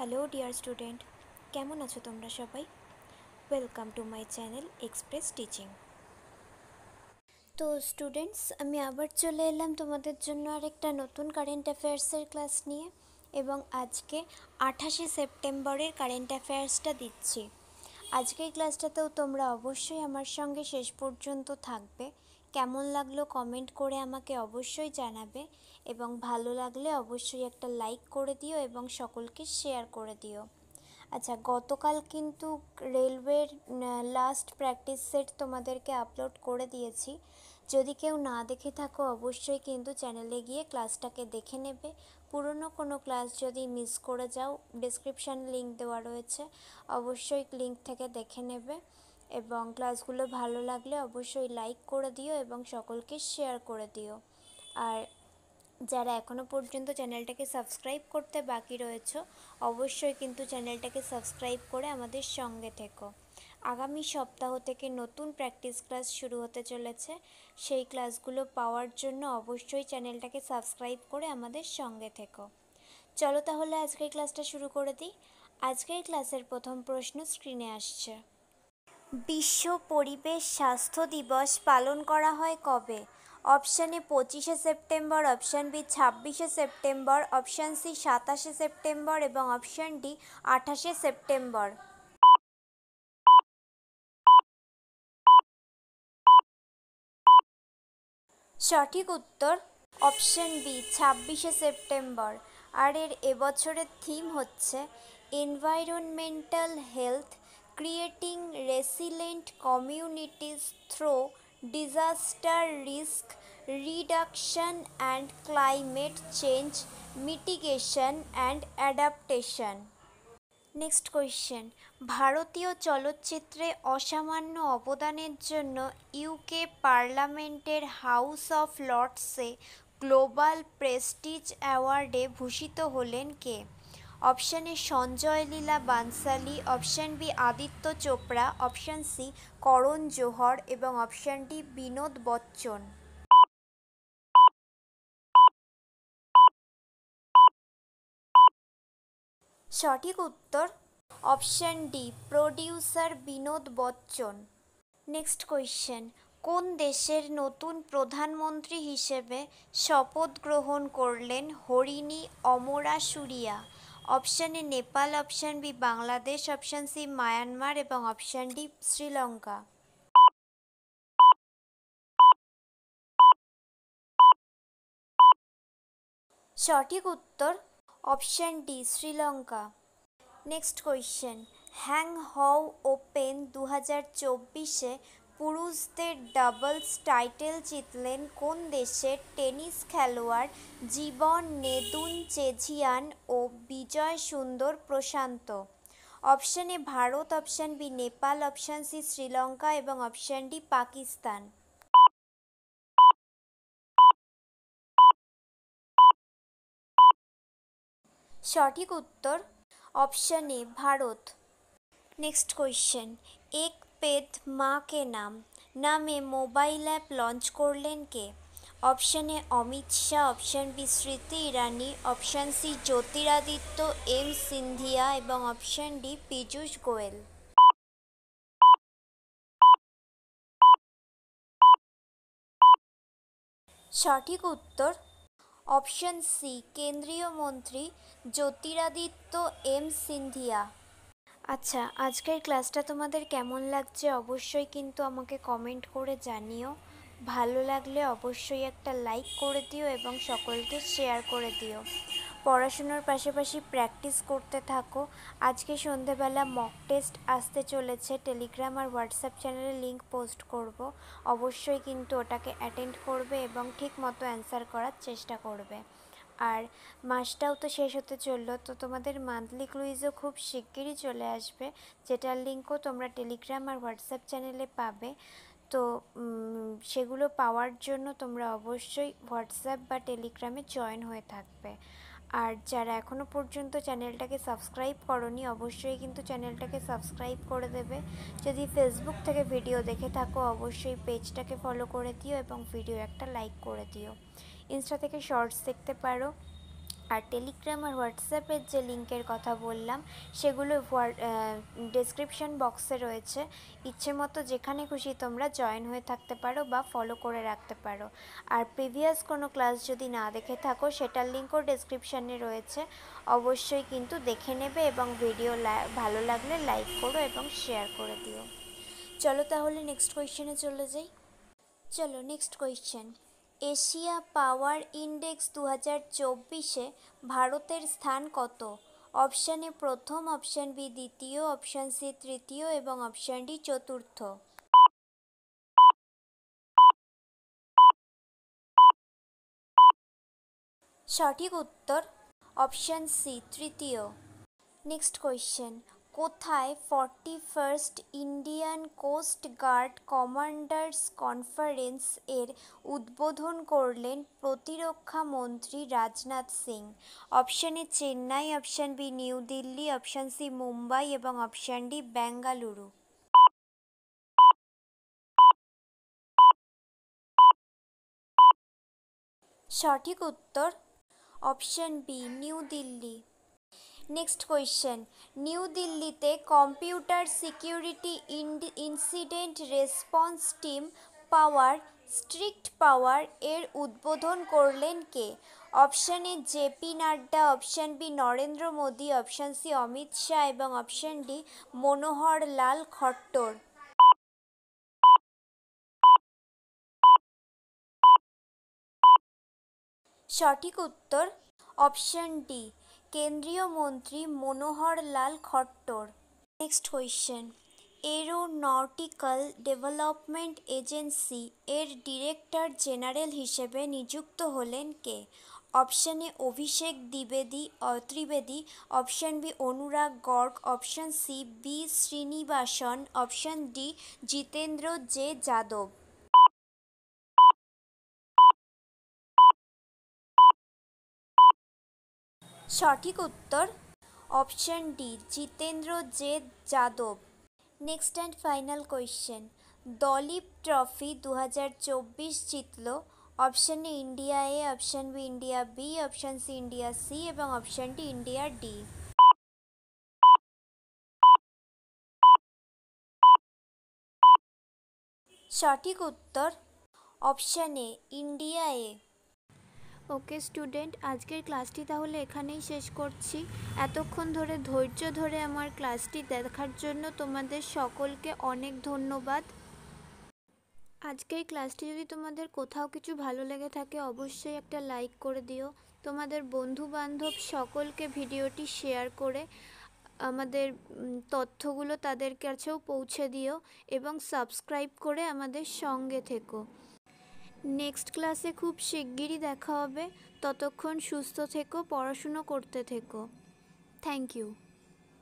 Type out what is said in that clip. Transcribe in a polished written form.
Hello dear student, কেমন আছো তোমরা সবাই? Welcome to my channel express teaching. তো স্টুডেন্টস, আমি আবার চলে এলাম তোমাদের জন্য আরেকটা নতুন কারেন্ট অ্যাফেয়ার্সের ক্লাস নিয়ে, এবং আজকে 28শে সেপ্টেম্বরের কারেন্ট অ্যাফেয়ার্সটা দিচ্ছি। আজকের ক্লাসটাতেও তোমরা অবশ্যই আমার সঙ্গে শেষ পর্যন্ত থাকবে। কেমন লাগলো কমেন্ট করে আমাকে অবশ্যই জানাবে, এবং ভালো লাগলে অবশ্যই একটা লাইক করে দিও এবং সকলকে শেয়ার করে দিও। আচ্ছা, গতকাল কিন্তু রেলওয়ের লাস্ট প্র্যাকটিস সেট তোমাদেরকে আপলোড করে দিয়েছি। যদি কেউ না দেখে থাকো অবশ্যই কিন্তু চ্যানেলে গিয়ে ক্লাসটাকে দেখে নেবে। পুরনো কোনো ক্লাস যদি মিস করে যাও, ডেসক্রিপশান লিঙ্ক দেওয়া রয়েছে, অবশ্যই লিঙ্ক থেকে দেখে নেবে। এবং ক্লাসগুলো ভালো লাগলে অবশ্যই লাইক করে দিও এবং সকলকে শেয়ার করে দিও। আর যারা এখনও পর্যন্ত চ্যানেলটাকে সাবস্ক্রাইব করতে বাকি রয়েছে, অবশ্যই কিন্তু চ্যানেলটাকে সাবস্ক্রাইব করে আমাদের সঙ্গে থেকো। আগামী সপ্তাহ থেকে নতুন প্র্যাকটিস ক্লাস শুরু হতে চলেছে। সেই ক্লাসগুলো পাওয়ার জন্য অবশ্যই চ্যানেলটাকে সাবস্ক্রাইব করে আমাদের সঙ্গে থেকো। চলো তাহলে আজকের ক্লাসটা শুরু করে দিই। আজকের ক্লাসের প্রথম প্রশ্ন স্ক্রিনে আসছে। বিশ্ব পরিবেশ স্বাস্থ্য দিবস পালন করা হয় কবে? অপশান এ 25শে সেপ্টেম্বর, অপশান বি 26শে সেপ্টেম্বর, অপশান সি 27শে সেপ্টেম্বর এবং অপশান ডি 28শে সেপ্টেম্বর। সঠিক উত্তর অপশান বি 26শে সেপ্টেম্বর। আর এর এবছরের থিম হচ্ছে environmental health, creating resilient communities through disaster risk reduction and climate change mitigation and adaptation. Next question, ভারতীয় চলচ্চিত্রে অসামান্য অবদানের জন্য ইউকে পার্লামেন্টের হাউস অফ লর্ডসে গ্লোবাল প্রেস্টিজ অ্যাওয়ার্ডে ভূষিত হলেন কে? Option A Sanjay Leela Bhansali, option B Aditya Chopra, option C Karan Johar এবং অপশান ডি বিনোদ বচ্চন। সঠিক উত্তর option D producer Vinod Bachchan. Next question, কোন দেশের নতুন প্রধানমন্ত্রী হিসেবে শপথ গ্রহণ করলেন Harini Amarasuriya? Option A Nepal, option B Bangladesh, option C Myanmar এবং অপশান ডি শ্রীলঙ্কা। সঠিক উত্তর option D Sri Lanka. Next question, হ্যাং হও ওপেন 2024-এ পুরুষদের ডাবলস টাইটেল জিতলেন কোন দেশের টেনিস খেলোয়াড় জীবন নেদুনচেঝিয়ান ও Vijay Sundar Prashanth? Option A Bharat, option B Nepal, option C Sri Lanka এবং অপশান ডি পাকিস্তান। সঠিক উত্তর option A Bharat. Next question, Ek Ped Maa Ke Naam নামে মোবাইল অ্যাপ লঞ্চ করলেন কে? Option A Amit Shah, option B Smriti Irani, option C Jyotiraditya M Scindia এবং অপশান ডি পীযূষ গোয়েল। সঠিক উত্তর অপশান সি কেন্দ্রীয় মন্ত্রী জ্যোতিরাদিত্য এম সিন্ধিয়া। আচ্ছা, আজকের ক্লাসটা তোমাদের কেমন লাগছে অবশ্যই কিন্তু আমাকে কমেন্ট করে জানিও। ভালো লাগলে অবশ্যই একটা লাইক করে দিও এবং সকলকে শেয়ার করে দিও। পড়াশুনোর পাশাপাশি প্র্যাকটিস করতে থাকো। আজকে সন্ধেবেলা মক টেস্ট আসতে চলেছে, টেলিগ্রাম আর হোয়াটসঅ্যাপ চ্যানেলে লিংক পোস্ট করব। অবশ্যই কিন্তু ওটাকে অ্যাটেন্ড করবে এবং ঠিক মতো অ্যান্সার করার চেষ্টা করবে। আর মাসটাও তো শেষ হতে চললো, তো তোমাদের মান্থলি কুইজও খুব শিগগিরই চলে আসবে, যেটার লিঙ্কও তোমরা টেলিগ্রাম আর হোয়াটসঅ্যাপ চ্যানেলে পাবে। তো সেগুলো পাওয়ার জন্য তোমরা অবশ্যই হোয়াটসঅ্যাপ বা টেলিগ্রামে জয়েন হয়ে থাকবে। আর যারা এখনও পর্যন্ত চ্যানেলটাকে সাবস্ক্রাইব করোনি অবশ্যই কিন্তু চ্যানেলটাকে সাবস্ক্রাইব করে দেবে। যদি ফেসবুক থেকে ভিডিও দেখে থাকো অবশ্যই পেজটাকে ফলো করে দিও এবং ভিডিও একটা লাইক করে দিও। ইনস্টা থেকে শর্টস দেখতে পারো, আর টেলিগ্রাম আর হোয়াটসঅ্যাপের যে লিঙ্কের কথা বললাম সেগুলো ডেসক্রিপশন বক্সে রয়েছে। ইচ্ছে মতো যেখানে খুশি তোমরা জয়েন হয়ে থাকতে পারো বা ফলো করে রাখতে পারো। আর প্রিভিয়াস কোনো ক্লাস যদি না দেখে থাকো সেটার লিঙ্কও ডেসক্রিপশানে রয়েছে, অবশ্যই কিন্তু দেখে নেবে এবং ভিডিও ভালো লাগলে লাইক করো এবং শেয়ার করে দিও। চলো তাহলে নেক্সট কোয়েশ্চেনে চলে যাই। চলো next question, Asia power index 2024-এ ভারতের স্থান কত? অপশান এ প্রথম, অপশান বি দ্বিতীয়, অপশান সি তৃতীয় এবং অপশান ডি চতুর্থ। সঠিক উত্তর অপশান সি তৃতীয়। নেক্সট কোয়েশ্চেন, কোথায় 41st Indian coast guard commanders conference এর উদ্বোধন করলেন প্রতিরক্ষা মন্ত্রী Rajnath Singh? Option A Chennai, option B new Delhi, option C Mumbai এবং অপশান ডি বেঙ্গালুরু। সঠিক উত্তর option B new Delhi. Next question, new দিল্লিতে computer security incident response team power strict power এর উদ্বোধন করলেন কে? Option A JP Nadda, option B Narendra Modi, option C Amit Shah এবং অপশান ডি মনোহর লাল খট্টর। সঠিক উত্তর অপশান ডি কেন্দ্রীয় মন্ত্রী Manohar Lal Khattar. Next question, aeronautical development agency এর ডিরেক্টর জেনারেল হিসেবে নিযুক্ত হলেন কে? Option A Abhishek Trivedi, option B Anurag Garg, option C B Srinivasan, option D Jitendra J Yadav. সঠিক উত্তর option D Jitendra J Yadav. Next and final question, Duleep trophy 2024 জিতল option A India A, option B India B, option C India C এবং option D India D. সঠিক উত্তর option A India A. Okay student, আজকের ক্লাসটি তাহলে এখানেই শেষ করছি। এতক্ষণ ধরে ধৈর্য ধরে আমার ক্লাসটি দেখার জন্য তোমাদের সকলকে অনেক ধন্যবাদ। আজকের ক্লাসটি যদি তোমাদের কোথাও কিছু ভালো লেগে থাকে অবশ্যই একটা লাইক করে দিও। তোমাদের বন্ধু বান্ধব সকলকে ভিডিওটি শেয়ার করে আমাদের তথ্যগুলো তাদের কাছেও পৌঁছে দিও এবং সাবস্ক্রাইব করে আমাদের সঙ্গে থেকো। নেক্সট ক্লাসে খুব শিগগিরই দেখা হবে। ততক্ষণ সুস্থ থেকো, পড়াশুনো করতে থেকো। Thank you.